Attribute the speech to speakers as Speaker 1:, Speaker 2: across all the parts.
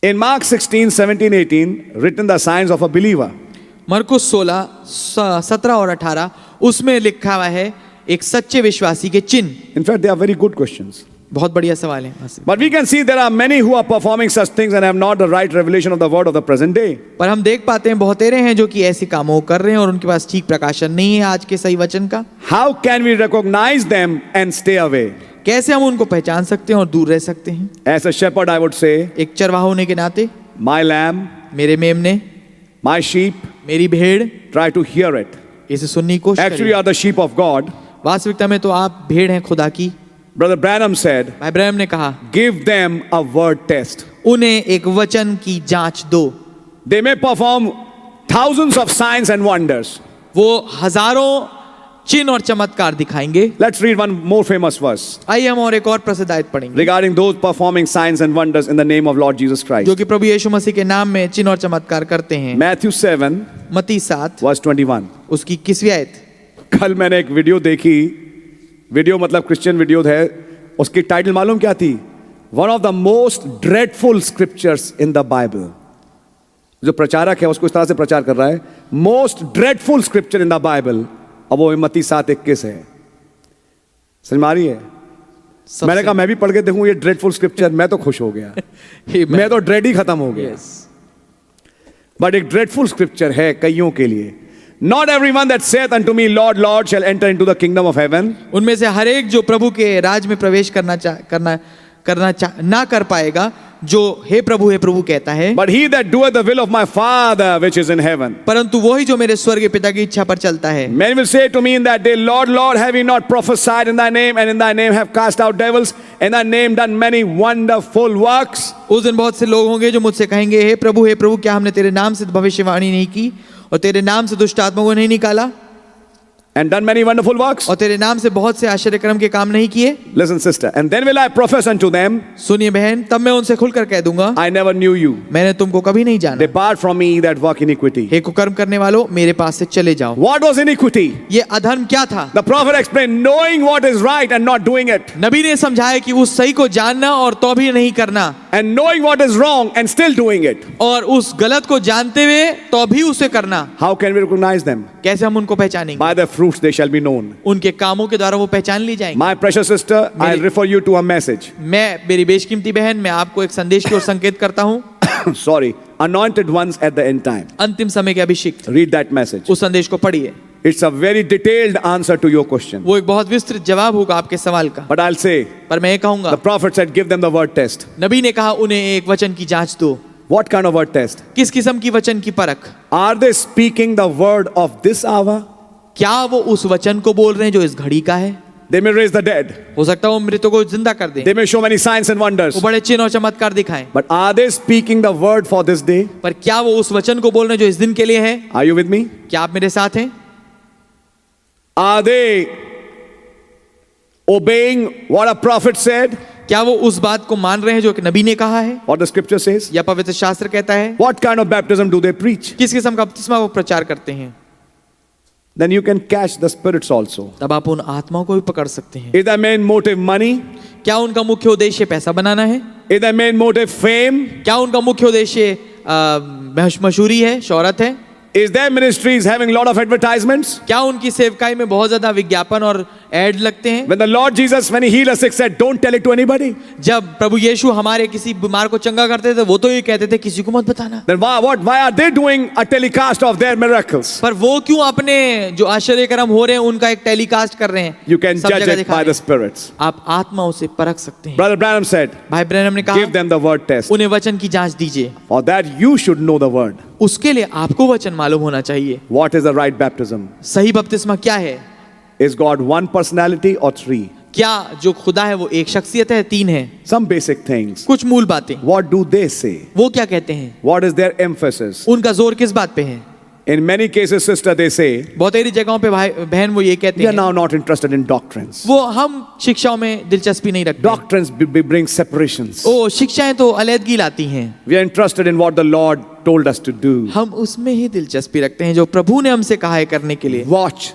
Speaker 1: In Mark 16, 17, 18, written the signs of a believer.
Speaker 2: मरकुस 16, 17 और 18 उसमें लिखा हुआ है एक सच्चे विश्वासी के चिन्ह।
Speaker 1: In fact, they are very good questions.
Speaker 2: बहुत बढ़िया सवाल है।
Speaker 1: But we can see there are many who are performing such things and have not the right revelation of the word of the present day.
Speaker 2: पर हम देख पाते हैं बहुतेरे हैं जो कि ऐसे कामों को कर रहे हैं और उनके पास ठीक प्रकाशन नहीं है आज के सही वचन का।
Speaker 1: How can we recognize them and stay away?
Speaker 2: कैसे हम उनको पहचान सकते हैं और दूर रह सकते हैं?
Speaker 1: As a shepherd, I would say,
Speaker 2: एक चरवाहा होने के नाते
Speaker 1: my lamb,
Speaker 2: मेरे मेमने,
Speaker 1: my sheep,
Speaker 2: मेरी भेड़,
Speaker 1: try to hear it.
Speaker 2: इसे सुनने की कोशिश
Speaker 1: Actually,
Speaker 2: करिए।
Speaker 1: are the sheep of God.
Speaker 2: वास्तविकता में तो आप भेड़ हैं खुदा की।
Speaker 1: Brother Branham said,
Speaker 2: भाई ब्रैनम ने कहा
Speaker 1: give them a word test.
Speaker 2: उन्हें एक वचन की जांच दो।
Speaker 1: They may perform thousands of signs and wonders.
Speaker 2: वो हजारों चिन्ह और चमत्कार दिखाएंगे।
Speaker 1: Let's read one more famous verse
Speaker 2: आइए हम और एक और प्रसिद्ध आयत पढ़ेंगे
Speaker 1: regarding those performing signs and wonders in the name of Lord Jesus Christ.
Speaker 2: जो कि प्रभु यीशु मसीह के नाम में चिन्ह और चमत्कार करते हैं।
Speaker 1: Matthew 7,
Speaker 2: मत्ती 7
Speaker 1: verse 21.
Speaker 2: उसकी 21वीं आयत।
Speaker 1: कल मैंने एक वीडियो देखी, वीडियो मतलब क्रिश्चियन वीडियो है, उसकी टाइटल मालूम क्या थी? One of the most dreadful scriptures in the Bible. जो प्रचारक है उसको इस तरह से प्रचार कर रहा है, most dreadful scripture in the Bible, अब वो मत्ती 7:21 है। समझ में आ रही है? मैंने कहा मैं भी पढ़ के देखूं ये ड्रेडफुल स्क्रिप्चर, मैं तो खुश हो गया। मैं तो ड्रेड ही खत्म हो गया। बट एक ड्रेडफुल स्क्रिप्चर है कईयों के लिए। Not everyone that saith unto me, Lord, Lord, shall enter into the kingdom of heaven.
Speaker 2: उनमें से हर एक जो प्रभु के राज में प्रवेश ना कर पाएगा, जो हे प्रभु कहता है,
Speaker 1: But he that doeth the will of my Father which is in heaven.
Speaker 2: परंतु वही जो मेरे स्वर्गीय पिता की इच्छा पर चलता है।
Speaker 1: Many will say to me in that day, Lord, Lord, have we not prophesied in thy name, and in thy name have cast out devils, and in thy name done many wonderful works?
Speaker 2: उस दिन बहुत से लोग होंगे जो मुझसे कहेंगे, हे प्रभु क्या हमने तेरे नाम से भविष्यवाणी नहीं की और तेरे नाम से दुष्ट आत्मा को नहीं निकाला
Speaker 1: And done many wonderful works?
Speaker 2: और तेरे नाम से बहुत से आश्चर्यक्रम के काम नहीं किए?
Speaker 1: Listen, sister, and then will I profess unto them,
Speaker 2: सुनिए बहन, तब मैं उनसे खुलकर कह दूंगा,
Speaker 1: I never knew you.
Speaker 2: मैंने तुमको कभी नहीं जाना।
Speaker 1: Depart from me that work iniquity.
Speaker 2: हे कुकर्म करने वालों, मेरे पास से चले जाओ।
Speaker 1: What was iniquity?
Speaker 2: ये अधर्म क्या था?
Speaker 1: The prophet explained, knowing what is right and not doing it,
Speaker 2: नबी ने समझाया कि उस सही को जानना और तो भी नहीं करना,
Speaker 1: and knowing what is wrong and still doing it.
Speaker 2: और उस गलत को जानते हुए तो भी उसे करना।
Speaker 1: How can we recognize them?
Speaker 2: कैसे हम उनको पहचानेंगे?
Speaker 1: By their fruits they shall be known.
Speaker 2: उनके कामों के द्वारा वो पहचान ली जाएंगे।
Speaker 1: My precious sister, I'll refer you to a message.
Speaker 2: मैं मेरी बेशकीमती बहन, मैं आपको एक संदेश की ओर संकेत करता हूँ।
Speaker 1: Sorry, anointed ones at the end time.
Speaker 2: अंतिम समय के अभिषिक्त,
Speaker 1: Read that message.
Speaker 2: उस संदेश को पढ़िए।
Speaker 1: It's a very detailed answer to your question.
Speaker 2: वो एक बहुत विस्तृत जवाब होगा आपके सवाल का।
Speaker 1: But I'll say,
Speaker 2: पर मैं ये कहूंगा,
Speaker 1: the prophet said, give them the word test.
Speaker 2: नबी ने कहा उन्हें एक वचन की जांच दो।
Speaker 1: What kind of word test?
Speaker 2: किस किस्म की वचन की परख?
Speaker 1: Are they speaking the word of this hour?
Speaker 2: क्या वो उस वचन को बोल रहे हैं जो इस घड़ी का है?
Speaker 1: They may raise the dead.
Speaker 2: हो सकता है वो मृतों को जिंदा कर दे,
Speaker 1: They may show many signs and wonders.
Speaker 2: वो बड़े चिन्ह और चमत्कार दिखाएं।
Speaker 1: But are they speaking the word for this day?
Speaker 2: पर क्या वो उस वचन को बोल रहे हैं जो इस दिन के लिए है?
Speaker 1: Are you with me?
Speaker 2: क्या आप मेरे साथ हैं?
Speaker 1: Are they obeying what a prophet said?
Speaker 2: क्या वो उस बात को मान रहे हैं जो कि नबी ने कहा है
Speaker 1: What the scripture says?
Speaker 2: या पवित्र शास्त्र कहता है?
Speaker 1: What kind of baptism do they preach?
Speaker 2: किस किस्म का बपतिस्मा वो प्रचार करते हैं?
Speaker 1: Then you can catch the spirits also.
Speaker 2: तब आप उन आत्माओं को भी पकड़ सकते हैं।
Speaker 1: Is their main motive money?
Speaker 2: क्या उनका मुख्य उद्देश्य पैसा बनाना है?
Speaker 1: Is their main motive fame?
Speaker 2: क्या उनका मुख्य उद्देश्य मशहूरी है, शोहरत है?
Speaker 1: Is their ministries having a lot of advertisements?
Speaker 2: क्या उनकी सेवकाई में बहुत ज्यादा विज्ञापन और एड लगते हैं?
Speaker 1: When the Lord Jesus, when he healed a sick, said, don't tell it to anybody.
Speaker 2: जब प्रभु यीशु हमारे किसी बीमार को चंगा करते थे, वो तो ये कहते थे किसी को मत बताना।
Speaker 1: Then why are they doing a telecast of their miracles?
Speaker 2: पर वो क्यों अपने जो आश्चर्यकर्म हो रहे हैं उनका एक टेलीकास्ट कर रहे हैं?
Speaker 1: You can
Speaker 2: सब
Speaker 1: judge
Speaker 2: जगह
Speaker 1: it
Speaker 2: दिखा
Speaker 1: by
Speaker 2: रहे
Speaker 1: the
Speaker 2: हैं।
Speaker 1: spirits.
Speaker 2: आप आत्माओं से परख सकते हैं।
Speaker 1: Brother Branham said,
Speaker 2: भाई ब्रैनम ने कहा,
Speaker 1: give them the word test.
Speaker 2: उन्हें वचन की जांच दीजिए।
Speaker 1: For that you should know the word.
Speaker 2: उसके लिए आपको वचन मालूम होना चाहिए।
Speaker 1: What is the right baptism?
Speaker 2: सही बपतिस्मा क्या है?
Speaker 1: Is God one personality or three?
Speaker 2: क्या जो खुदा है वो एक शख्सियत है, तीन है?
Speaker 1: Some basic things.
Speaker 2: कुछ मूल बातें।
Speaker 1: What do they say?
Speaker 2: वो क्या कहते हैं?
Speaker 1: What is their emphasis?
Speaker 2: उनका जोर किस बात पे है?
Speaker 1: In many cases, sister, they say,
Speaker 2: बहुत सारी जगहों पे भाई बहन वो ये कहते
Speaker 1: we are
Speaker 2: हैं,
Speaker 1: now not interested in doctrines.
Speaker 2: वो हम शिक्षाओं में दिलचस्पी नहीं रखते।
Speaker 1: Doctrines bring separations.
Speaker 2: ओ शिक्षाएं तो अलग लाती हैं।
Speaker 1: We are interested in what the Lord told us to do.
Speaker 2: हम उसमें ही दिलचस्पी रखते हैं जो प्रभु ने हमसे कहा है करने के लिए।
Speaker 1: Watch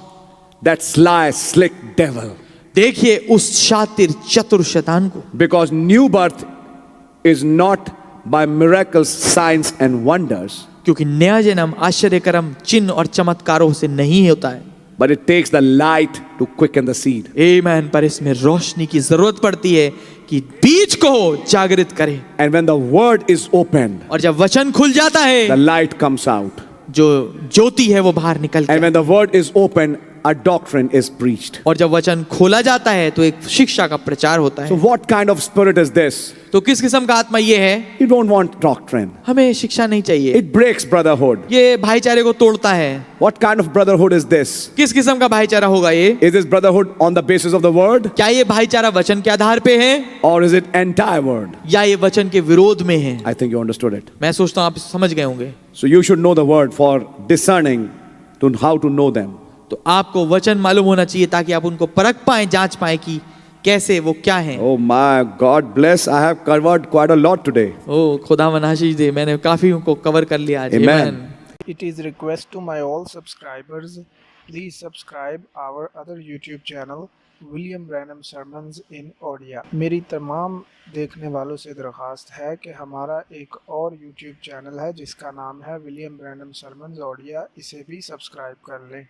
Speaker 1: that sly, slick devil.
Speaker 2: देखिए उस शातिर चतुर शैतान को।
Speaker 1: Because new birth is not by miracles, signs, and wonders,
Speaker 2: क्योंकि नया जन्म आश्चर्य कर्म चिन्ह और चमत्कारों से नहीं होता है।
Speaker 1: but it takes the light to quicken the seed.
Speaker 2: आमीन। पर इसमें रोशनी की जरूरत पड़ती है कि बीज को जागृत करे।
Speaker 1: And when the word is opened,
Speaker 2: और जब वचन खुल जाता है,
Speaker 1: the light comes out.
Speaker 2: जो ज्योति है वो बाहर निकलती
Speaker 1: And
Speaker 2: है।
Speaker 1: when the word is opened, a doctrine is preached.
Speaker 2: और जब वचन खोला जाता है तो एक शिक्षा का प्रचार होता
Speaker 1: So
Speaker 2: है।
Speaker 1: what kind of spirit is this?
Speaker 2: तो किस किस्म का आत्मा ये है?
Speaker 1: You don't want doctrine.
Speaker 2: हमें शिक्षा नहीं चाहिए,
Speaker 1: It breaks brotherhood.
Speaker 2: ये भाईचारे को तोड़ता है।
Speaker 1: What kind of brotherhood is this?
Speaker 2: किस किस्म का भाईचारा होगा ये?
Speaker 1: Is this brotherhood on the basis of the word?
Speaker 2: क्या ये भाईचारा वचन के आधार पे है
Speaker 1: Or is it entire word?
Speaker 2: या ये वचन के विरोध में है?
Speaker 1: I think you understood it.
Speaker 2: मैं सोचता हूँ आप समझ गए होंगे।
Speaker 1: So you should know the word for discerning to how to know them.
Speaker 2: तो आपको वचन मालूम होना चाहिए ताकि आप उनको परख पाएं, जांच पाएं कि कैसे वो क्या है।
Speaker 1: Oh my God bless. I have covered quite a lot today.
Speaker 2: ओ खुदावन आशीष दे, मैंने काफी उनको कवर कर लिया आज।
Speaker 1: Amen.
Speaker 2: Amen.
Speaker 3: It is request to my all subscribers, please subscribe our other YouTube channel William Branham Sermons in Odia। मेरी तमाम देखने वालों से दरख्वास्त है कि हमारा एक और YouTube चैनल है जिसका नाम है विलियम ब्रैनम सरमन्स ओडिया, इसे भी सब्सक्राइब कर लें।